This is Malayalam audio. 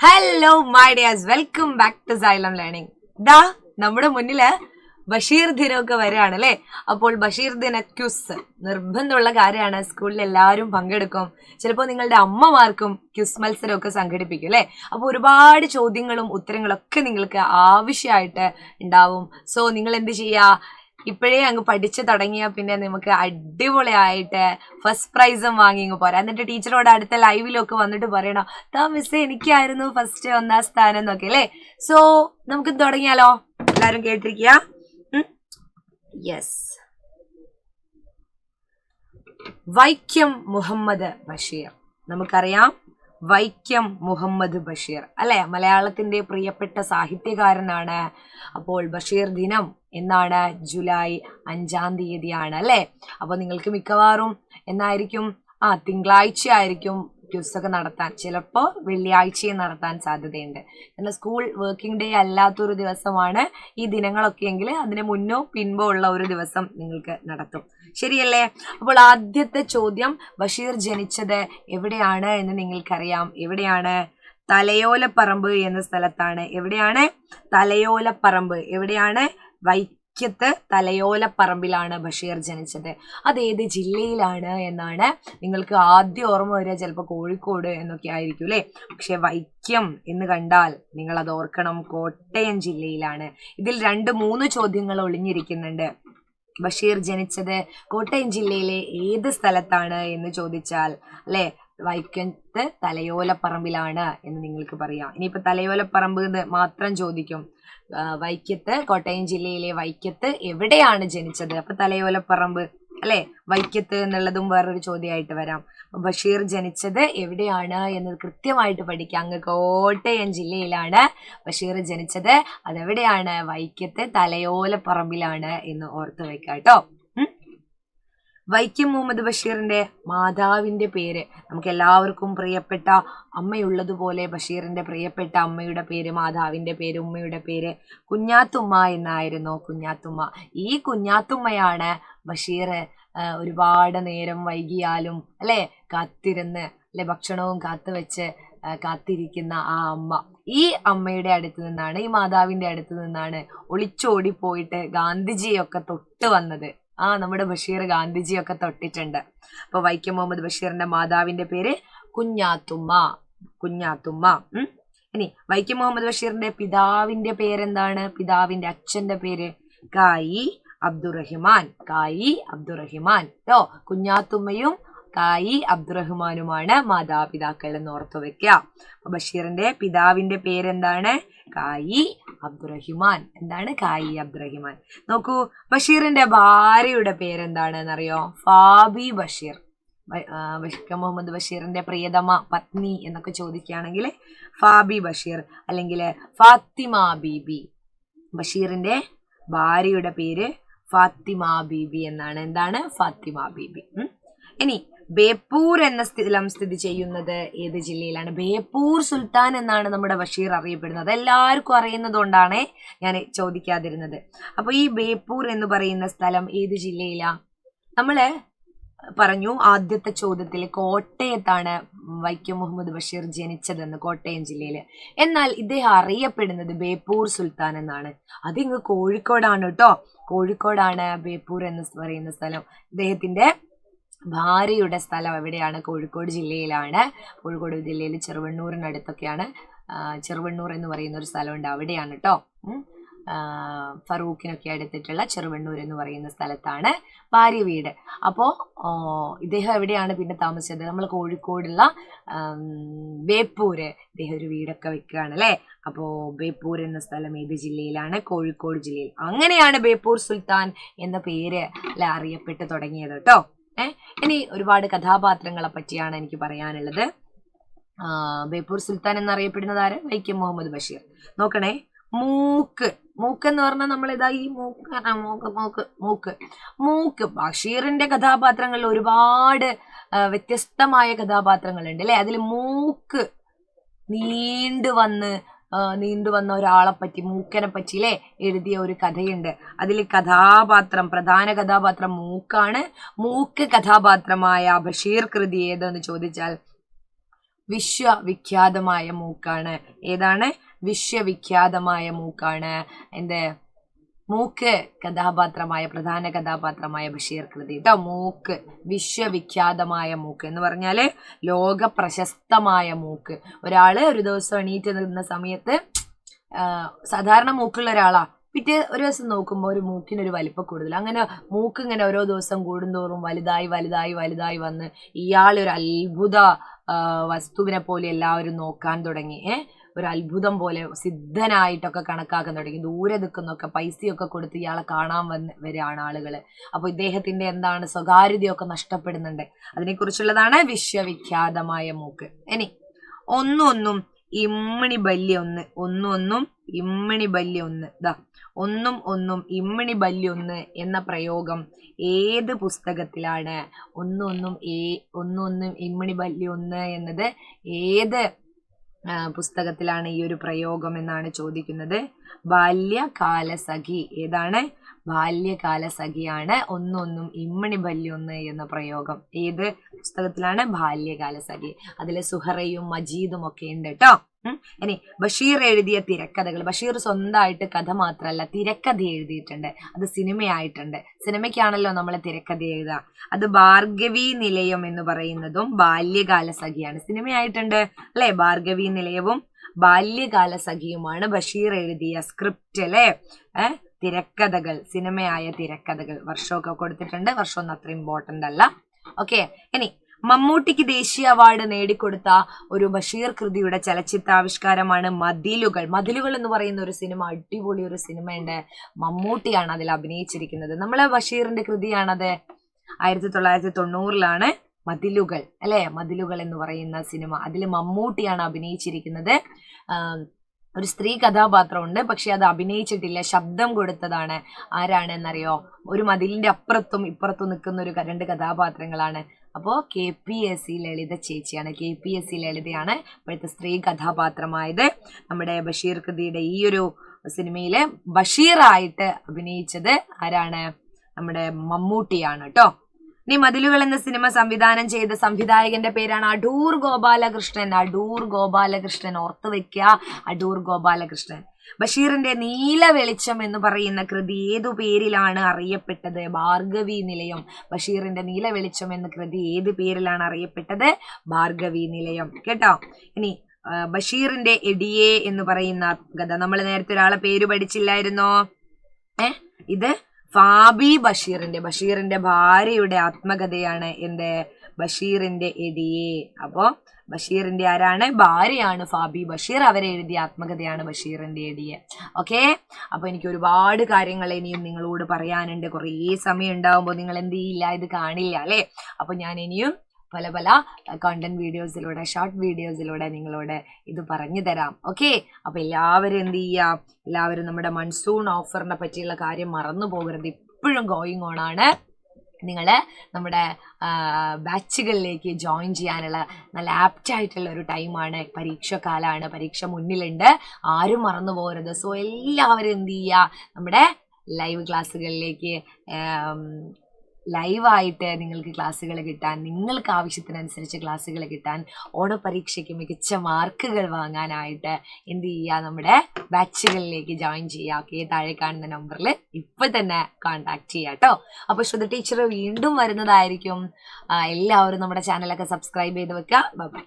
Hello my dears, welcome back to Xylem learning. ദാ നമ്മുടെ മുന്നില് ബഷീർ ദിനമൊക്കെ വരികയാണ് അല്ലേ. അപ്പോൾ ബഷീർ ദിന ക്യൂസ് നിർബന്ധമുള്ള കാര്യമാണ്. സ്കൂളിൽ എല്ലാവരും പങ്കെടുക്കും. ചിലപ്പോൾ നിങ്ങളുടെ അമ്മമാർക്കും ക്യൂസ് മത്സരമൊക്കെ സംഘടിപ്പിക്കും അല്ലേ. അപ്പോൾ ഒരുപാട് ചോദ്യങ്ങളും ഉത്തരങ്ങളൊക്കെ നിങ്ങൾക്ക് ആവശ്യമായിട്ട് ഉണ്ടാവും. സോ നിങ്ങൾ എന്ത് ചെയ്യുക, ഇപ്പോഴേ അങ്ങ് പഠിച്ചു തുടങ്ങിയാൽ പിന്നെ നമുക്ക് അടിപൊളിയായിട്ട് ഫസ്റ്റ് പ്രൈസും വാങ്ങി ഇങ്ങ് പോരാ. എന്നിട്ട് ടീച്ചറോട് അടുത്ത ലൈവിലൊക്കെ വന്നിട്ട് പറയണം, മിസ്സേ എനിക്കായിരുന്നു ഫസ്റ്റ് 1ാം സ്ഥാനം എന്നൊക്കെ അല്ലേ. സോ നമുക്ക് തുടങ്ങിയാലോ? എല്ലാവരും കേട്ടിരിക്കുക. യെസ്, വൈക്കം മുഹമ്മദ് ബഷീർ. നമുക്കറിയാം വൈക്കം മുഹമ്മദ് ബഷീർ അല്ലെ, മലയാളത്തിന്റെ പ്രിയപ്പെട്ട സാഹിത്യകാരനാണ്. അപ്പോൾ ബഷീർ ദിനം എന്നാണ്? ജൂലൈ 5-ാം തീയതിയാണ് അല്ലെ. അപ്പോൾ നിങ്ങൾക്ക് മിക്കവാറും എന്നായിരിക്കും, തിങ്കളാഴ്ച ആയിരിക്കും ക്യൂസൊക്കെ നടത്താൻ, ചിലപ്പോൾ വെള്ളിയാഴ്ചയും നടത്താൻ സാധ്യതയുണ്ട്. എന്നാൽ സ്കൂൾ വർക്കിംഗ് ഡേ അല്ലാത്തൊരു ദിവസമാണ് ഈ ദിനങ്ങളൊക്കെ എങ്കിൽ അതിന് മുന്നോ പിൻപോ ഉള്ള ഒരു ദിവസം നിങ്ങൾക്ക് നടത്തും. ശരിയല്ലേ? അപ്പോൾ ആദ്യത്തെ ചോദ്യം, ബഷീർ ജനിച്ചത് എവിടെയാണ് എന്ന് നിങ്ങൾക്കറിയാം. എവിടെയാണ്? തലയോലപ്പറമ്പ് എന്ന സ്ഥലത്താണ്. എവിടെയാണ്? തലയോലപ്പറമ്പ്. എവിടെയാണ്? വൈക്കത്ത് തലയോലപ്പറമ്പിലാണ് ബഷീർ ജനിച്ചത്. അതേത് ജില്ലയിലാണ് എന്നാണ് നിങ്ങൾക്ക് ആദ്യം ഓർമ്മ വരിക. ചിലപ്പോൾ കോഴിക്കോട് എന്നൊക്കെ ആയിരിക്കും അല്ലേ. പക്ഷെ വൈക്കം എന്ന് കണ്ടാൽ നിങ്ങൾ അത് ഓർക്കണം, കോട്ടയം ജില്ലയിലാണ്. ഇതിൽ 2-3 ചോദ്യങ്ങൾ ഒളിഞ്ഞിരിക്കുന്നുണ്ട്. ബഷീർ ജനിച്ചത് കോട്ടയം ജില്ലയിലെ ഏത് സ്ഥലത്താണ് എന്ന് ചോദിച്ചാൽ അല്ലെ, വൈക്കത്ത് തലയോലപ്പറമ്പിലാണ് എന്ന് നിങ്ങൾക്ക് പറയാം. ഇനിയിപ്പോ തലയോലപ്പറമ്പ് എന്ന് മാത്രം ചോദിക്കും. വൈക്കത്ത്, കോട്ടയം ജില്ലയിലെ വൈക്കത്ത് എവിടെയാണ് ജനിച്ചത്? അപ്പൊ തലയോലപ്പറമ്പ് അല്ലെ, വൈക്കത്ത് എന്നുള്ളതും വേറൊരു ചോദ്യമായിട്ട് വരാം. ബഷീർ ജനിച്ചത് എവിടെയാണ് എന്ന് കൃത്യമായിട്ട് പഠിക്കാം. അങ്ങ് കോട്ടയം ജില്ലയിലാണ് ബഷീർ ജനിച്ചത്. അതെവിടെയാണ്? വൈക്കത്ത് തലയോലപ്പറമ്പിലാണ് എന്ന് ഓർത്തു വെക്കാം കേട്ടോ. വൈക്കം മുഹമ്മദ് ബഷീറിന്റെ മാതാവിന്റെ പേര്, നമുക്ക് എല്ലാവർക്കും പ്രിയപ്പെട്ട അമ്മയുള്ളതുപോലെ ബഷീറിന്റെ പ്രിയപ്പെട്ട അമ്മയുടെ പേര്, മാതാവിന്റെ പേര്, ഉമ്മയുടെ പേര് കുഞ്ഞാത്തുമ്മ എന്നായിരുന്നു. കുഞ്ഞാത്തുമ്മ. ഈ കുഞ്ഞാത്തുമ്മയാണ് ബഷീർ ഒരുപാട് നേരം വൈകിയാലും അല്ലെ കാത്തിരുന്ന് അല്ലെ ഭക്ഷണവും കാത്തുവെച്ച് കാത്തിരിക്കുന്ന ആ അമ്മ. ഈ അമ്മയുടെ അടുത്ത് നിന്നാണ്, ഈ മാതാവിന്റെ അടുത്ത് നിന്നാണ് ഒളിച്ചോടി പോയിട്ട് ഗാന്ധിജിയൊക്കെ തൊട്ട് വന്നത്. നമ്മുടെ ബഷീർ ഗാന്ധിജിയൊക്കെ തൊട്ടിട്ടുണ്ട്. അപ്പൊ വൈക്കം മുഹമ്മദ് ബഷീറിന്റെ മാതാവിന്റെ പേര് കുഞ്ഞാത്തുമ്മ. കുഞ്ഞാത്തുമ്മ. ഇനി വൈക്കം മുഹമ്മദ് ബഷീറിന്റെ പിതാവിന്റെ പേരെന്താണ്? പിതാവിന്റെ അച്ഛന്റെ പേര് കായി അബ്ദുറഹിമാൻ. കായി അബ്ദുറഹിമാൻ ട്ടോ. കുഞ്ഞാത്തുമ്മയും കായി അബ്ദുറഹിമാനുമാണ് മാതാപിതാക്കൾ എന്ന് ഓർത്തു വെക്കുക. ബഷീറിന്റെ പിതാവിന്റെ പേരെന്താണ്? കായി അബ്ദുറഹിമാൻ. എന്താണ്? കായി അബ്ദുറഹിമാൻ. നോക്കൂ, ബഷീറിന്റെ ഭാര്യയുടെ പേരെന്താണ് എന്നറിയോ? ഫാബി ബഷീർ. വൈക്കം മുഹമ്മദ് ബഷീറിന്റെ പ്രിയതമ പത്നി എന്നൊക്കെ ചോദിക്കുകയാണെങ്കിൽ ഫാബി ബഷീർ അല്ലെങ്കിൽ ഫാത്തിമ ബീബി. ബഷീറിന്റെ ഭാര്യയുടെ പേര് ഫാത്തിമ ബീബി എന്നാണ്. എന്താണ്? ഫാത്തിമ ബീബി. ഇനി ബേപ്പൂർ എന്ന സ്ഥലം സ്ഥിതി ചെയ്യുന്നത് ഏത് ജില്ലയിലാണ്? ബേപ്പൂർ സുൽത്താൻ എന്നാണ് നമ്മുടെ ബഷീർ അറിയപ്പെടുന്നത്. എല്ലാവർക്കും അറിയുന്നത് കൊണ്ടാണ് ഞാൻ ചോദിക്കാതിരുന്നത്. അപ്പൊ ഈ ബേപ്പൂർ എന്ന് പറയുന്ന സ്ഥലം ഏത് ജില്ലയിലാ? നമ്മള് പറഞ്ഞു ആദ്യത്തെ ചോദ്യത്തിൽ കോട്ടയത്താണ് വൈക്കം മുഹമ്മദ് ബഷീർ ജനിച്ചതെന്ന്, കോട്ടയം ജില്ലയില്. എന്നാൽ ഇദ്ദേഹം അറിയപ്പെടുന്നത് ബേപ്പൂർ സുൽത്താൻ എന്നാണ്. അതിങ്ങ് കോഴിക്കോടാണ് കേട്ടോ. കോഴിക്കോടാണ് ബേപ്പൂർ എന്ന് പറയുന്ന സ്ഥലം. ഇദ്ദേഹത്തിന്റെ ഭാര്യയുടെ സ്ഥലം എവിടെയാണ്? കോഴിക്കോട് ജില്ലയിലാണ്. കോഴിക്കോട് ജില്ലയിൽ ചെറുവണ്ണൂരിനടുത്തൊക്കെയാണ്. ചെറുവണ്ണൂർ എന്ന് പറയുന്ന ഒരു സ്ഥലമുണ്ട്, അവിടെയാണ് കേട്ടോ. ഫറൂഖിനൊക്കെ അടുത്തിട്ടുള്ള ചെറുവണ്ണൂർ എന്ന് പറയുന്ന സ്ഥലത്താണ് ഭാര്യ വീട്. അപ്പോ ഇദ്ദേഹം എവിടെയാണ് പിന്നെ താമസിച്ചത്? നമ്മൾ കോഴിക്കോടുള്ള ബേപ്പൂര് ഇദ്ദേഹം ഒരു വീടൊക്കെ വെക്കുകയാണ് അല്ലെ. അപ്പോ ബേപ്പൂർ എന്ന സ്ഥലം ഏത് ജില്ലയിലാണ്? കോഴിക്കോട് ജില്ലയിൽ. അങ്ങനെയാണ് ബേപ്പൂർ സുൽത്താൻ എന്ന പേര് അല്ലെ അറിയപ്പെട്ട് തുടങ്ങിയത് കേട്ടോ. ഇനി ഒരുപാട് കഥാപാത്രങ്ങളെ പറ്റിയാണ് എനിക്ക് പറയാനുള്ളത്. ബേപ്പൂർ സുൽത്താൻ എന്നറിയപ്പെടുന്നത് ആര്? വൈക്കം മുഹമ്മദ് ബഷീർ. നോക്കണേ, മൂക്ക്. മൂക്ക് എന്ന് പറഞ്ഞാൽ നമ്മൾ ഇതാ ഈ മൂക്ക് ബഷീറിന്റെ കഥാപാത്രങ്ങളിൽ ഒരുപാട് വ്യത്യസ്തമായ കഥാപാത്രങ്ങളുണ്ട് അല്ലെ. അതിൽ മൂക്ക് നീണ്ടു വന്ന ഒരാളെ പറ്റി, മൂക്കനെ പറ്റി അല്ലെ എഴുതിയ ഒരു കഥയുണ്ട്. അതിൽ പ്രധാന കഥാപാത്രം മൂക്കാണ്. മൂക്ക് കഥാപാത്രമായ ബഷീർ കൃതി ഏതെന്ന് ചോദിച്ചാൽ വിശ്വവിഖ്യാതമായ മൂക്കാണ്. ഏതാണ്? വിശ്വവിഖ്യാതമായ മൂക്കാണ്. എന്ത്? മൂക്ക് കഥാപാത്രമായ പ്രധാന കഥാപാത്രമായ ബഷീർ കൃതി കേട്ടോ. മൂക്ക്, വിശ്വവിഖ്യാതമായ മൂക്ക് എന്ന് പറഞ്ഞാല് ലോക പ്രശസ്തമായ മൂക്ക്. ഒരാള് ഒരു ദിവസം എണീറ്റ് നിന്ന സമയത്ത് സാധാരണ മൂക്കുള്ള ഒരാളാ, പിറ്റേ ഒരു ദിവസം നോക്കുമ്പോൾ ഒരു മൂക്കിനൊരു വലിപ്പം കൂടുതൽ. അങ്ങനെ മൂക്ക് ഇങ്ങനെ ഓരോ ദിവസം കൂടുന്തോറും വലുതായി വലുതായി വലുതായി വന്ന് ഇയാളൊരു അത്ഭുത വസ്തുവിനെ പോലെ എല്ലാവരും നോക്കാൻ തുടങ്ങി. ഒരു അത്ഭുതം പോലെ സിദ്ധനായിട്ടൊക്കെ കണക്കാക്കാൻ തുടങ്ങി. ദൂരെ നിൽക്കുന്നൊക്കെ പൈസയൊക്കെ കൊടുത്ത് ഇയാളെ കാണാൻ വരികയാണ് ആളുകൾ. അപ്പോൾ ഇദ്ദേഹത്തിന്റെ എന്താണ് സ്വകാര്യതയൊക്കെ നഷ്ടപ്പെടുന്നുണ്ട്. അതിനെക്കുറിച്ചുള്ളതാണ് വിശ്വവിഖ്യാതമായ മൂക്ക്. ഇനി ഒന്നൊന്നും ഇമ്മിണി ബല്യ ഒന്ന്, ഒന്നൊന്നും ഇമ്മിണി ബല്യ ഒന്ന്. ഒന്നും ഒന്നും ഇമ്മിണി ബല്യ ഒന്ന് എന്ന പ്രയോഗം ഏത് പുസ്തകത്തിലാണ്? ഒന്നൊന്നും ഒന്നൊന്നും ഇമ്മിണി ബല്യ ഒന്ന് എന്നത് ഏത് പുസ്തകത്തിലാണ് ഈ ഒരു പ്രയോഗം എന്നാണ് ചോദിക്കുന്നത്. ബാല്യകാലസഖി. ഏതാണ്? ബാല്യകാലസഖിയാണ് ഒന്നൊന്നും ഇമ്മിണി ബല്യൊന്ന് എന്ന പ്രയോഗം. ഏത് പുസ്തകത്തിലാണ്? ബാല്യകാലസഖി. അതിൽ സുഹറയും മജീദും ഒക്കെ ഉണ്ട് കേട്ടോ. ഇനി ബഷീർ എഴുതിയ തിരക്കഥകൾ. ബഷീർ സ്വന്തമായിട്ട് കഥ മാത്രമല്ല തിരക്കഥ എഴുതിയിട്ടുണ്ട്. അത് സിനിമയായിട്ടുണ്ട്. സിനിമയ്ക്കാണല്ലോ നമ്മൾ തിരക്കഥ എഴുതുക. അത് ഭാർഗവി നിലയം എന്ന് പറയുന്നതും ബാല്യകാലസഖിയാണ്. സിനിമയായിട്ടുണ്ട് അല്ലെ? ഭാർഗവി നിലയവും ബാല്യകാലസഖിയുമാണ് ബഷീർ എഴുതിയ സ്ക്രിപ്റ്റ് അല്ലെ, തിരക്കഥകൾ, സിനിമയായ തിരക്കഥകൾ. വർഷമൊക്കെ കൊടുത്തിട്ടുണ്ട്. വർഷമൊന്നും അത്ര ഇമ്പോർട്ടന്റ് അല്ല. ഓക്കെ. ഇനി മമ്മൂട്ടിക്ക് ദേശീയ അവാർഡ് നേടിക്കൊടുത്ത ഒരു ബഷീർ കൃതിയുടെ ചലച്ചിത്രാവിഷ്കാരമാണ് മതിലുകൾ. മതിലുകൾ എന്ന് പറയുന്ന ഒരു സിനിമ, അടിപൊളി ഒരു സിനിമയുണ്ട്. മമ്മൂട്ടിയാണ് അതിൽ അഭിനയിച്ചിരിക്കുന്നത്. നമ്മളെ ബഷീറിന്റെ കൃതിയാണത്. 1990 മതിലുകൾ അല്ലെ, മതിലുകൾ എന്ന് പറയുന്ന സിനിമ. അതിൽ മമ്മൂട്ടിയാണ് അഭിനയിച്ചിരിക്കുന്നത്. ഒരു സ്ത്രീ കഥാപാത്രമുണ്ട്, പക്ഷെ അത് അഭിനയിച്ചിട്ടില്ല, ശബ്ദം കൊടുത്തതാണ്. ആരാണെന്നറിയോ? ഒരു മതിലിന്റെ അപ്പുറത്തും ഇപ്പുറത്തും നിൽക്കുന്ന ഒരു 2 കഥാപാത്രങ്ങളാണ്. അപ്പോൾ KPSC ലളിത ചേച്ചിയാണ്. KPSC ലളിതയാണ് ഇപ്പോഴത്തെ സ്ത്രീ കഥാപാത്രമായത്. നമ്മുടെ ബഷീർ കൃതിയുടെ ഈ ഒരു സിനിമയിലെ ബഷീറായിട്ട് അഭിനയിച്ചത് ആരാണ്? നമ്മുടെ മമ്മൂട്ടിയാണ് കേട്ടോ. ഇനി മതിലുകൾ എന്ന സിനിമ സംവിധാനം ചെയ്ത സംവിധായകന്റെ പേരാണ് അടൂർ ഗോപാലകൃഷ്ണൻ. അടൂർ ഗോപാലകൃഷ്ണൻ, ഓർത്ത് വെക്കുക, അടൂർ ഗോപാലകൃഷ്ണൻ. ബഷീറിന്റെ നീല വെളിച്ചം എന്ന് പറയുന്ന കൃതി ഏതു പേരിലാണ് അറിയപ്പെട്ടത്? ഭാർഗവി നിലയം. ബഷീറിന്റെ നീല വെളിച്ചം എന്ന കൃതി ഏത് പേരിലാണ് അറിയപ്പെട്ടത്? ഭാർഗവി നിലയം കേട്ടോ. ഇനി ബഷീറിന്റെ എടിയെ എന്ന് പറയുന്ന കഥ, നമ്മൾ നേരത്തെ ഒരാളെ പേര് പഠിച്ചില്ലായിരുന്നോ? ഇത് ഫാബി ബഷീറിന്റെ ഭാര്യയുടെ ആത്മകഥയാണ്. എന്ത്? ബഷീറിന്റെ എടിയെ. അപ്പോ ബഷീറിന്റെ ആരാണ്? ഭാര്യയാണ് ഫാബി ബഷീർ. അവരെഴുതിയ ആത്മകഥയാണ് ബഷീറിന്റെ എടിയെ. ഓക്കെ. അപ്പൊ എനിക്ക് ഒരുപാട് കാര്യങ്ങൾ ഇനിയും നിങ്ങളോട് പറയാനുണ്ട്. കുറേ സമയം ഉണ്ടാവുമ്പോൾ നിങ്ങൾ എന്ത് ചെയ്യില്ല, ഇത് കാണില്ല അല്ലെ. അപ്പൊ ഞാൻ ഇനിയും പല പല കണ്ടന്റ് വീഡിയോസിലൂടെ, ഷോർട്ട് വീഡിയോസിലൂടെ നിങ്ങളോട് ഇത് പറഞ്ഞു തരാം. ഓക്കെ. അപ്പൊ എല്ലാവരും എന്ത് ചെയ്യാം? എല്ലാവരും നമ്മുടെ മൺസൂൺ ഓഫറിനെ പറ്റിയുള്ള കാര്യം മറന്നു പോകരുത്. ഇപ്പോഴും ഗോയിങ് ഓൺ ആണ്. നിങ്ങൾ നമ്മുടെ ബാച്ചുകളിലേക്ക് ജോയിൻ ചെയ്യാനുള്ള നല്ല ആപ്റ്റായിട്ടുള്ള ഒരു ടൈമാണ്. പരീക്ഷക്കാലമാണ്, പരീക്ഷ മുന്നിലുണ്ട്. ആരും മറന്നു പോകരുത്. സോ എല്ലാവരും എന്ത് ചെയ്യുക? നമ്മുടെ ലൈവ് ക്ലാസ്സുകളിലേക്ക് ലൈവായിട്ട് നിങ്ങൾക്ക് ക്ലാസ്സുകൾ കിട്ടാൻ, നിങ്ങൾക്ക് ആവശ്യത്തിനനുസരിച്ച് ക്ലാസ്സുകൾ കിട്ടാൻ, ഓണപരീക്ഷയ്ക്ക് മികച്ച മാർക്കുകൾ വാങ്ങാനായിട്ട് എന്ത് ചെയ്യുക? നമ്മുടെ ബാച്ചുകളിലേക്ക് ജോയിൻ ചെയ്യുക. ഓക്കെ. താഴെ കാണുന്ന നമ്പറിൽ ഇപ്പം തന്നെ കോൺടാക്ട് ചെയ്യുക കേട്ടോ. അപ്പോൾ ശ്രുതി ടീച്ചർ വീണ്ടും വരുന്നതായിരിക്കും. എല്ലാവരും നമ്മുടെ ചാനലൊക്കെ സബ്സ്ക്രൈബ് ചെയ്ത് വെക്കുക. Bye bye.